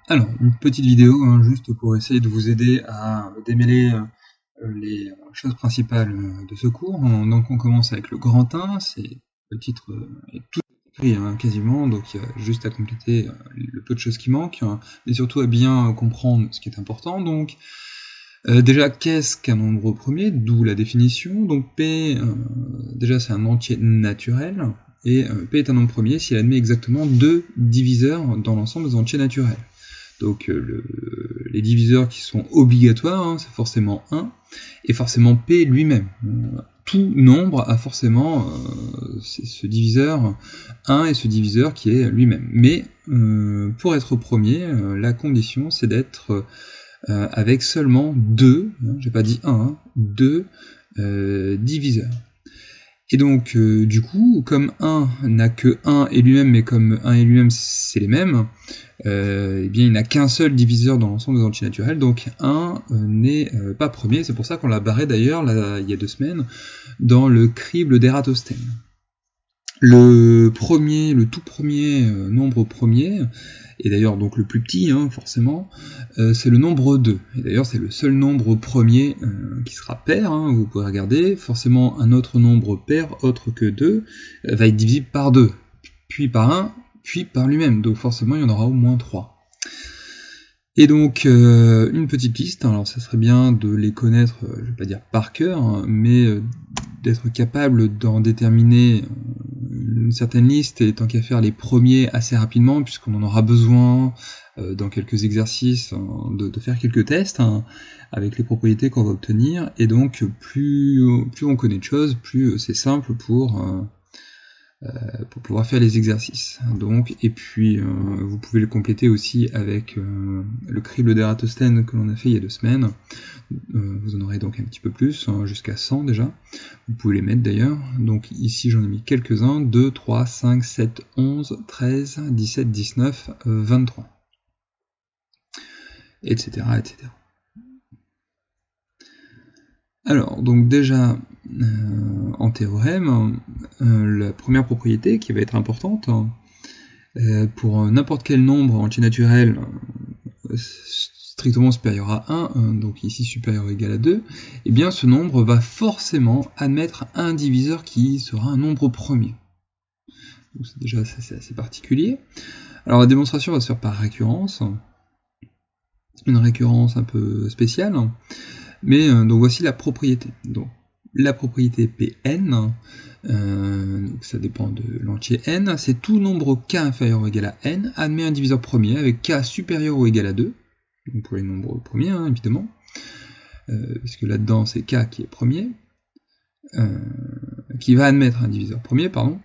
Alors, une petite vidéo, hein, juste pour essayer de vous aider à démêler les choses principales de ce cours. Donc on commence avec le grand 1, le titre est tout écrit hein, quasiment, donc il y a juste à compléter le peu de choses qui manquent, mais surtout à bien comprendre ce qui est important. Donc déjà, qu'est-ce qu'un nombre premier? D'où la définition. Donc P, déjà c'est un entier naturel, et P est un nombre premier s'il admet exactement 2 diviseurs dans l'ensemble des entiers naturels. Donc les diviseurs qui sont obligatoires, hein, c'est forcément 1, et forcément P lui-même. Tout nombre a forcément ce diviseur 1 et ce diviseur qui est lui-même. Mais pour être premier, la condition c'est d'être avec seulement 2, j'ai pas dit 1, 2 diviseurs. Et donc, du coup, comme 1 n'a que 1 et lui-même, mais comme 1 et lui-même c'est les mêmes, eh bien il n'a qu'un seul diviseur dans l'ensemble des entiers naturels, donc 1 n'est pas premier. C'est pour ça qu'on l'a barré d'ailleurs, il y a 2 semaines, dans le crible d'Ératosthène. Le tout premier nombre premier, et d'ailleurs donc le plus petit hein, forcément, c'est le nombre 2. Et d'ailleurs c'est le seul nombre premier qui sera pair, hein, vous pouvez regarder, forcément un autre nombre pair autre que 2 va être divisible par 2, puis par 1, puis par lui-même, donc forcément il y en aura au moins 3. Et donc une petite liste, alors ça serait bien de les connaître, je vais pas dire par cœur, hein, mais d'être capable d'en déterminer une certaine liste, et tant qu'à faire les premiers assez rapidement, puisqu'on en aura besoin dans quelques exercices, de faire quelques tests hein, avec les propriétés qu'on va obtenir, et donc plus on connaît de choses, plus c'est simple pour pouvoir faire les exercices. Donc, et puis vous pouvez le compléter aussi avec le crible d'Ératosthène que l'on a fait il y a 2 semaines. Vous en aurez donc un petit peu plus, jusqu'à 100 déjà. Vous pouvez les mettre d'ailleurs. Donc ici j'en ai mis quelques-uns, 2, 3, 5, 7, 11, 13, 17, 19, 23, etc. etc. Alors, donc déjà, en théorème, la première propriété qui va être importante, pour n'importe quel nombre entier naturel strictement supérieur à 1, donc ici supérieur ou égal à 2, et bien ce nombre va forcément admettre un diviseur qui sera un nombre premier. Donc déjà c'est assez particulier. Alors la démonstration va se faire par récurrence, une récurrence un peu spéciale, mais donc voici la propriété. Donc la propriété Pn, donc ça dépend de l'entier n, c'est tout nombre k inférieur ou égal à n admet un diviseur premier avec k supérieur ou égal à 2, donc pour les nombres premiers hein, évidemment, puisque là-dedans c'est k qui est premier, qui va admettre un diviseur premier, pardon,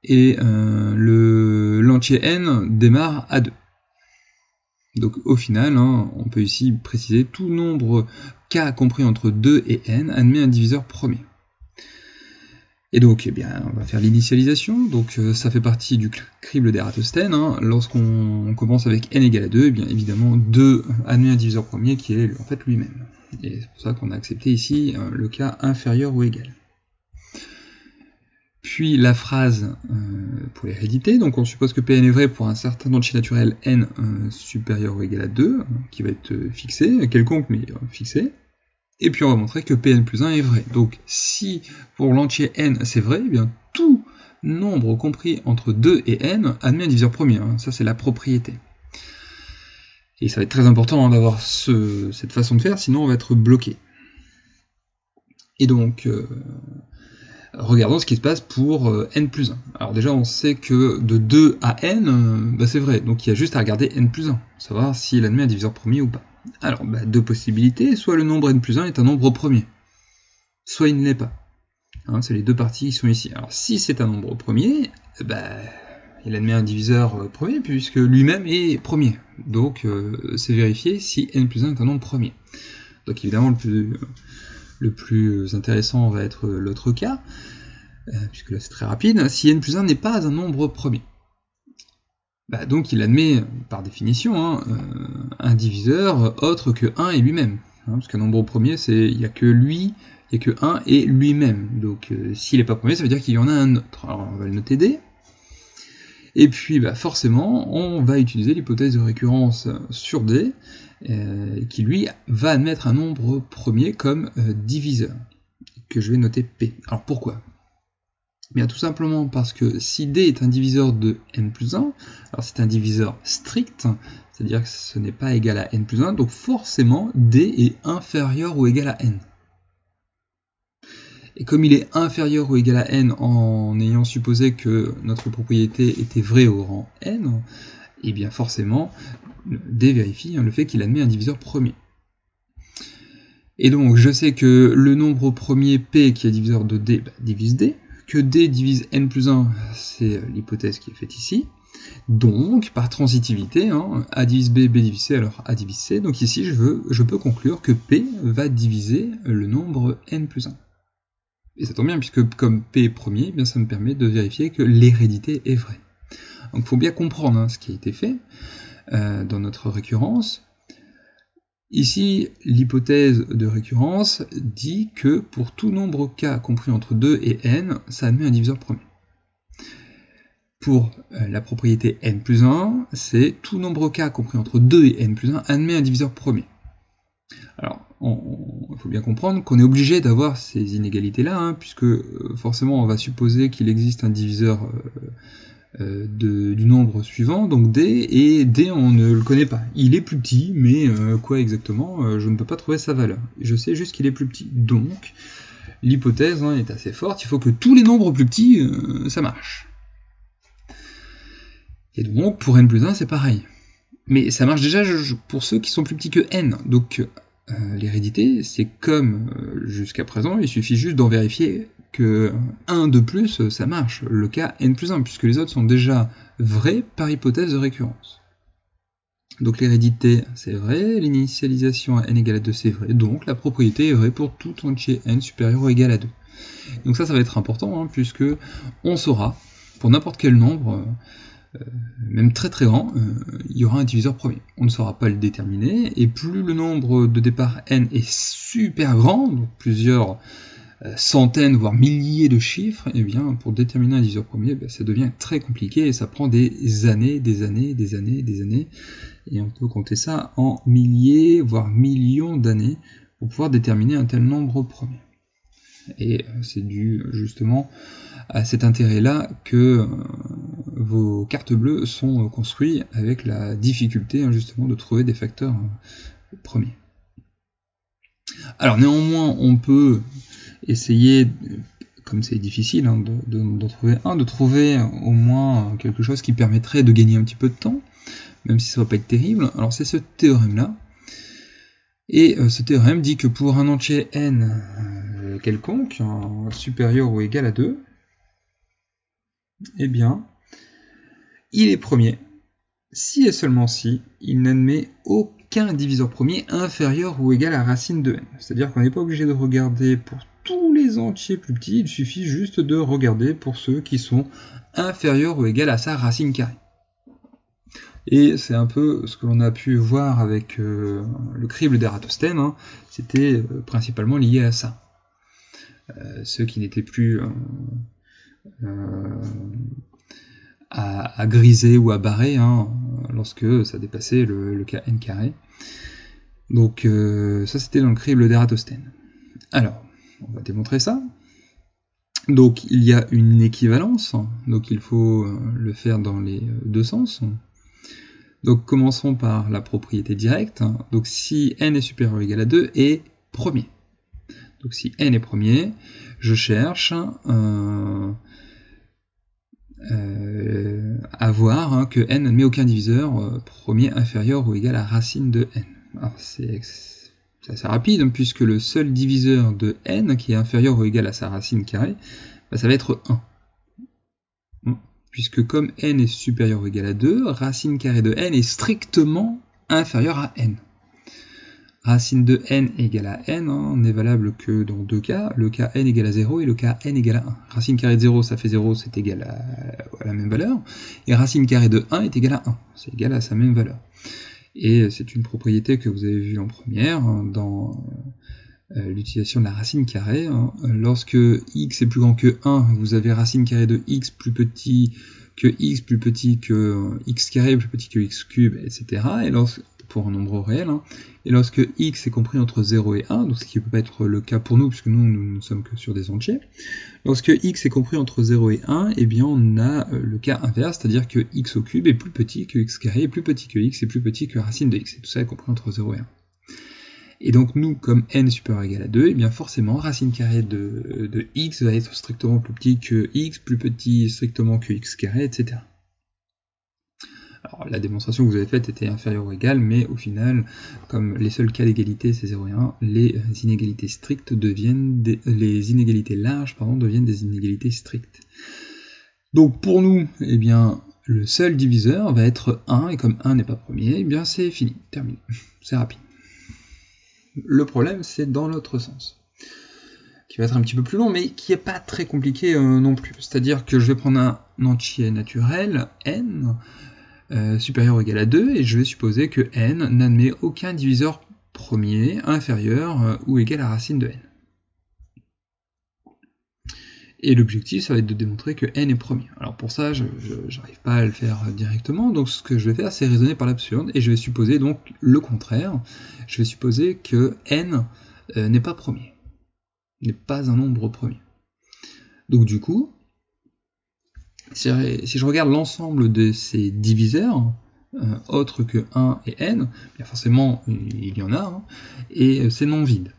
et l'entier n démarre à 2. Donc au final, hein, on peut ici préciser tout nombre k compris entre 2 et n admet un diviseur premier. Et donc, eh bien, on va faire l'initialisation. Donc ça fait partie du crible d'Ératosthène. Hein. Lorsqu'on commence avec n égale à 2, eh bien évidemment 2 admet un diviseur premier qui est en fait lui-même. Et c'est pour ça qu'on a accepté ici le cas inférieur ou égal. Puis la phrase pour l'hérédité, donc on suppose que Pn est vrai pour un certain entier naturel n supérieur ou égal à 2, qui va être fixé, quelconque mais fixé, et puis on va montrer que Pn plus 1 est vrai. Donc si pour l'entier n c'est vrai, eh bien tout nombre compris entre 2 et n admet un diviseur premier, hein. Ça c'est la propriété. Et ça va être très important hein, d'avoir cette façon de faire, sinon on va être bloqué. Et donc regardons ce qui se passe pour n plus 1. Alors déjà, on sait que de 2 à n, c'est vrai, donc il y a juste à regarder n plus 1, pour savoir s'il admet un diviseur premier ou pas. Alors, deux possibilités, soit le nombre n plus 1 est un nombre premier, soit il ne l'est pas. Hein, c'est les deux parties qui sont ici. Alors si c'est un nombre premier, il admet un diviseur premier, puisque lui-même est premier. Donc c'est vérifié si n plus 1 est un nombre premier. Donc évidemment, le plus intéressant va être l'autre cas, puisque là c'est très rapide, si n plus 1 n'est pas un nombre premier. Donc il admet, par définition, hein, un diviseur autre que 1 et lui-même. Hein, parce qu'un nombre premier, il n'y a que lui, il n'y a que 1 et lui-même. Donc s'il n'est pas premier, ça veut dire qu'il y en a un autre. Alors on va le noter D. Et puis forcément, on va utiliser l'hypothèse de récurrence sur D, qui lui va admettre un nombre premier comme diviseur, que je vais noter P. Alors pourquoi ? Bien tout simplement parce que si D est un diviseur de n plus 1, alors c'est un diviseur strict, c'est-à-dire que ce n'est pas égal à n plus 1, donc forcément D est inférieur ou égal à n. Et comme il est inférieur ou égal à n en ayant supposé que notre propriété était vraie au rang n, et bien forcément D vérifie le fait qu'il admet un diviseur premier. Et donc je sais que le nombre premier P qui est diviseur de D divise D, que D divise n plus 1, c'est l'hypothèse qui est faite ici. Donc, par transitivité, A divise B, B divise C, alors A divise C. Donc ici, je peux conclure que P va diviser le nombre n plus 1. Et ça tombe bien, puisque comme P est premier, bien ça me permet de vérifier que l'hérédité est vraie. Donc il faut bien comprendre ce qui a été fait dans notre récurrence. Ici, l'hypothèse de récurrence dit que pour tout nombre k compris entre 2 et n, ça admet un diviseur premier. Pour la propriété n plus 1, c'est tout nombre k compris entre 2 et n plus 1 admet un diviseur premier. Alors, il faut bien comprendre qu'on est obligé d'avoir ces inégalités-là, puisque forcément on va supposer qu'il existe un diviseur du nombre suivant, donc D, et D on ne le connaît pas. Il est plus petit, mais quoi exactement, je ne peux pas trouver sa valeur. Je sais juste qu'il est plus petit. Donc, l'hypothèse est assez forte, il faut que tous les nombres plus petits, ça marche. Et donc, pour n plus 1, c'est pareil. Mais ça marche déjà pour ceux qui sont plus petits que n. Donc, l'hérédité, c'est comme jusqu'à présent, il suffit juste d'en vérifier que 1 de plus, ça marche, le cas n plus 1, puisque les autres sont déjà vrais par hypothèse de récurrence. Donc l'hérédité, c'est vrai, l'initialisation à n égale à 2, c'est vrai, donc la propriété est vraie pour tout entier n supérieur ou égal à 2. Donc ça va être important, puisque on saura, pour n'importe quel nombre, même très très grand, il y aura un diviseur premier. On ne saura pas le déterminer, et plus le nombre de départ n est super grand, donc plusieurs centaines, voire milliers de chiffres, et bien pour déterminer un diviseur premier, ça devient très compliqué, et ça prend des années, et on peut compter ça en milliers, voire millions d'années, pour pouvoir déterminer un tel nombre premier. Et c'est dû justement à cet intérêt-là que vos cartes bleues sont construites avec la difficulté justement de trouver des facteurs premiers. Alors néanmoins, on peut essayer, comme c'est difficile d'en trouver un, de trouver au moins quelque chose qui permettrait de gagner un petit peu de temps, même si ça va pas être terrible. Alors c'est ce théorème-là. Et ce théorème dit que pour un entier n quelconque, supérieur ou égal à 2, eh bien, il est premier, si et seulement si il n'admet aucun diviseur premier inférieur ou égal à racine de n. C'est-à-dire qu'on n'est pas obligé de regarder pour tous les entiers plus petits, il suffit juste de regarder pour ceux qui sont inférieurs ou égal à sa racine carrée. Et c'est un peu ce que l'on a pu voir avec le crible d'Ératosthène, c'était principalement lié à ça. Ceux qui n'étaient plus à griser ou à barrer lorsque ça dépassait le cas n carré. Donc ça c'était dans le crible d'Ératosthène. Alors, on va démontrer ça. Donc il y a une équivalence, donc il faut le faire dans les deux sens. Donc commençons par la propriété directe. Donc si n est supérieur ou égal à 2 est premier. Donc si n est premier, je cherche à voir que n n'admet aucun diviseur premier inférieur ou égal à racine de n. Alors c'est assez rapide, puisque le seul diviseur de n qui est inférieur ou égal à sa racine carrée, ça va être 1. Puisque comme n est supérieur ou égal à 2, racine carrée de n est strictement inférieure à n. Racine de n égale à n n'est valable que dans deux cas, le cas n égale à 0 et le cas n égale à 1. Racine carrée de 0, ça fait 0, c'est égal à la même valeur, et racine carrée de 1 est égal à 1, c'est égal à sa même valeur. Et c'est une propriété que vous avez vue en première, dans l'utilisation de la racine carrée. Hein. Lorsque x est plus grand que 1, vous avez racine carrée de x plus petit que x plus petit que x carré plus petit que x cube, etc. Et pour un nombre réel. Hein. Et lorsque x est compris entre 0 et 1, donc ce qui ne peut pas être le cas pour nous, puisque nous ne sommes que sur des entiers, lorsque x est compris entre 0 et 1, eh bien on a le cas inverse, c'est-à-dire que x au cube est plus petit que x carré, est plus petit que x, est plus petit que racine de x, et tout ça est compris entre 0 et 1. Et donc nous, comme n supérieur ou égal à 2, et bien forcément, racine carrée de x va être strictement plus petit que x, plus petit strictement que x carré, etc. Alors la démonstration que vous avez faite était inférieure ou égale, mais au final, comme les seuls cas d'égalité c'est 0 et 1, les inégalités strictes deviennent les inégalités larges deviennent des inégalités strictes. Donc pour nous, eh bien, le seul diviseur va être 1, et comme 1 n'est pas premier, eh bien c'est fini, terminé, c'est rapide. Le problème c'est dans l'autre sens, qui va être un petit peu plus long, mais qui n'est pas très compliqué non plus. C'est-à-dire que je vais prendre un entier naturel, n, supérieur ou égal à 2, et je vais supposer que n n'admet aucun diviseur premier inférieur ou égal à racine de n. Et l'objectif, ça va être de démontrer que n est premier. Alors pour ça, je n'arrive pas à le faire directement, donc ce que je vais faire, c'est raisonner par l'absurde, et je vais supposer donc le contraire. Je vais supposer que n n'est pas premier, n'est pas un nombre premier. Donc du coup, si je regarde l'ensemble de ces diviseurs, autres que 1 et n, bien forcément il y en a, hein, et c'est non vide.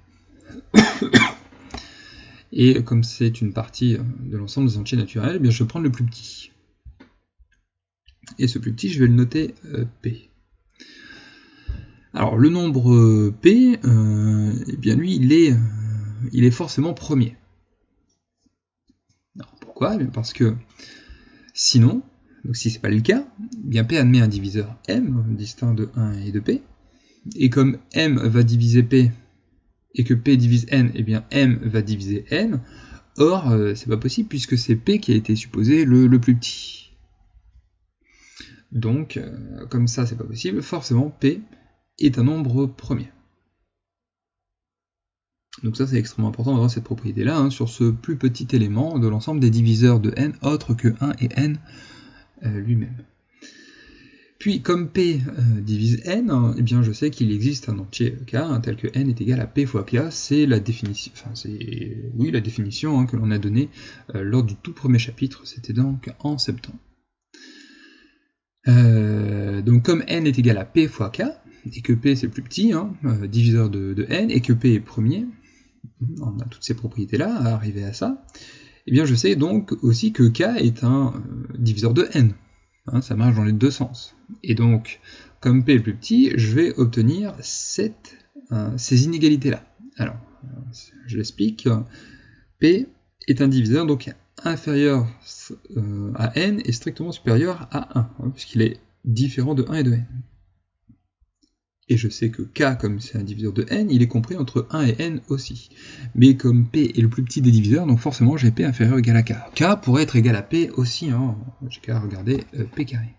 Et comme c'est une partie de l'ensemble des entiers naturels, eh bien je vais prendre le plus petit. Et ce plus petit, je vais le noter p. Alors le nombre p, eh bien lui, il est forcément premier. Alors pourquoi ? Eh bien parce que sinon, donc si ce n'est pas le cas, eh bien P admet un diviseur m, distinct de 1 et de P, et comme m va diviser P, et que P divise n, eh bien m va diviser n, or c'est pas possible puisque c'est P qui a été supposé le plus petit. Donc, comme ça c'est pas possible, forcément P est un nombre premier. Donc ça c'est extrêmement important d'avoir cette propriété-là hein, sur ce plus petit élément de l'ensemble des diviseurs de n autres que 1 et n lui-même. Puis comme P divise n, eh bien je sais qu'il existe un entier K hein, tel que n est égal à P fois K, c'est la définition, la définition hein, que l'on a donnée lors du tout premier chapitre, c'était donc en septembre. Donc comme n est égal à P fois K, et que P c'est le plus petit, hein, diviseur de n, et que P est premier, on a toutes ces propriétés-là à arriver à ça, et bien je sais donc aussi que K est un diviseur de n. Hein, ça marche dans les deux sens. Et donc, comme P est plus petit, je vais obtenir ces inégalités-là. Alors, je l'explique. P est un diviseur donc inférieur à n et strictement supérieur à 1, hein, puisqu'il est différent de 1 et de n. Et je sais que K, comme c'est un diviseur de n, il est compris entre 1 et n aussi. Mais comme P est le plus petit des diviseurs, donc forcément j'ai P inférieur ou égal à K. K pourrait être égal à P aussi, hein, j'ai qu'à regarder P carré.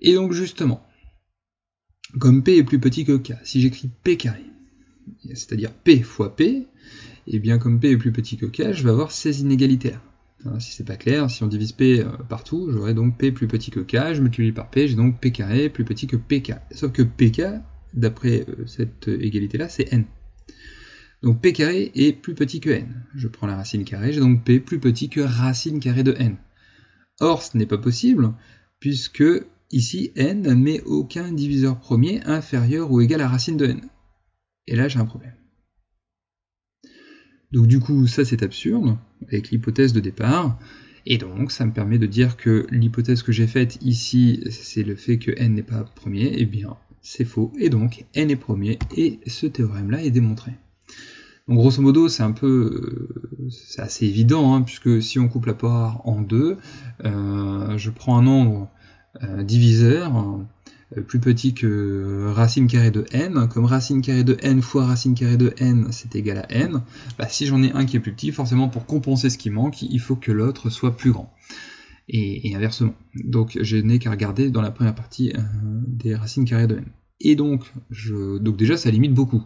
Et donc justement, comme P est plus petit que K, si j'écris P carré, c'est-à-dire P fois P, et bien comme P est plus petit que K, je vais avoir ces inégalités-là. Si c'est pas clair, si on divise P partout, j'aurai donc P plus petit que K, je multiplie par P, j'ai donc P carré plus petit que PK. Sauf que PK, d'après cette égalité-là, c'est N. Donc P carré est plus petit que N. Je prends la racine carrée, j'ai donc P plus petit que racine carrée de N. Or, ce n'est pas possible, puisque ici, N n'admet aucun diviseur premier inférieur ou égal à racine de N. Et là, j'ai un problème. Donc du coup, ça c'est absurde, avec l'hypothèse de départ, et donc ça me permet de dire que l'hypothèse que j'ai faite ici, c'est le fait que n n'est pas premier, et bien c'est faux, et donc n est premier, et ce théorème-là est démontré. Donc grosso modo, c'est assez évident, hein, puisque si on coupe la poire en deux, je prends un nombre diviseur, plus petit que racine carrée de n, comme racine carrée de n fois racine carrée de n c'est égal à n, bah, si j'en ai un qui est plus petit, forcément pour compenser ce qui manque, il faut que l'autre soit plus grand. Et inversement. Donc je n'ai qu'à regarder dans la première partie des racines carrées de n. Et donc déjà ça limite beaucoup.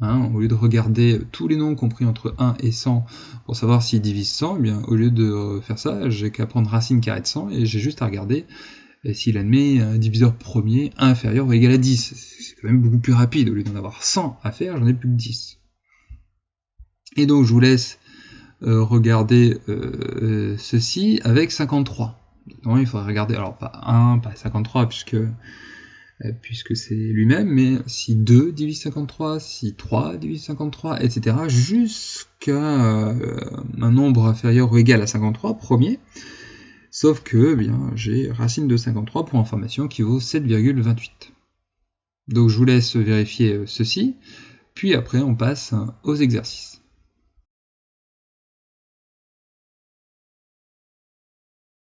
Au lieu de regarder tous les nombres compris entre 1 et 100 pour savoir s'ils divisent 100, eh bien, au lieu de faire ça, j'ai qu'à prendre racine carrée de 100 et j'ai juste à regarder s'il admet un diviseur premier inférieur ou égal à 10. C'est quand même beaucoup plus rapide, au lieu d'en avoir 100 à faire, j'en ai plus que 10. Et donc je vous laisse regarder ceci avec 53. Donc, il faudrait regarder, alors pas 1, pas 53, puisque c'est lui-même, mais si 2 divise 53, si 3 divise 53, etc., jusqu'à un nombre inférieur ou égal à 53, premier, sauf que j'ai racine de 53 pour information qui vaut 7,28. Donc je vous laisse vérifier ceci, puis après on passe aux exercices.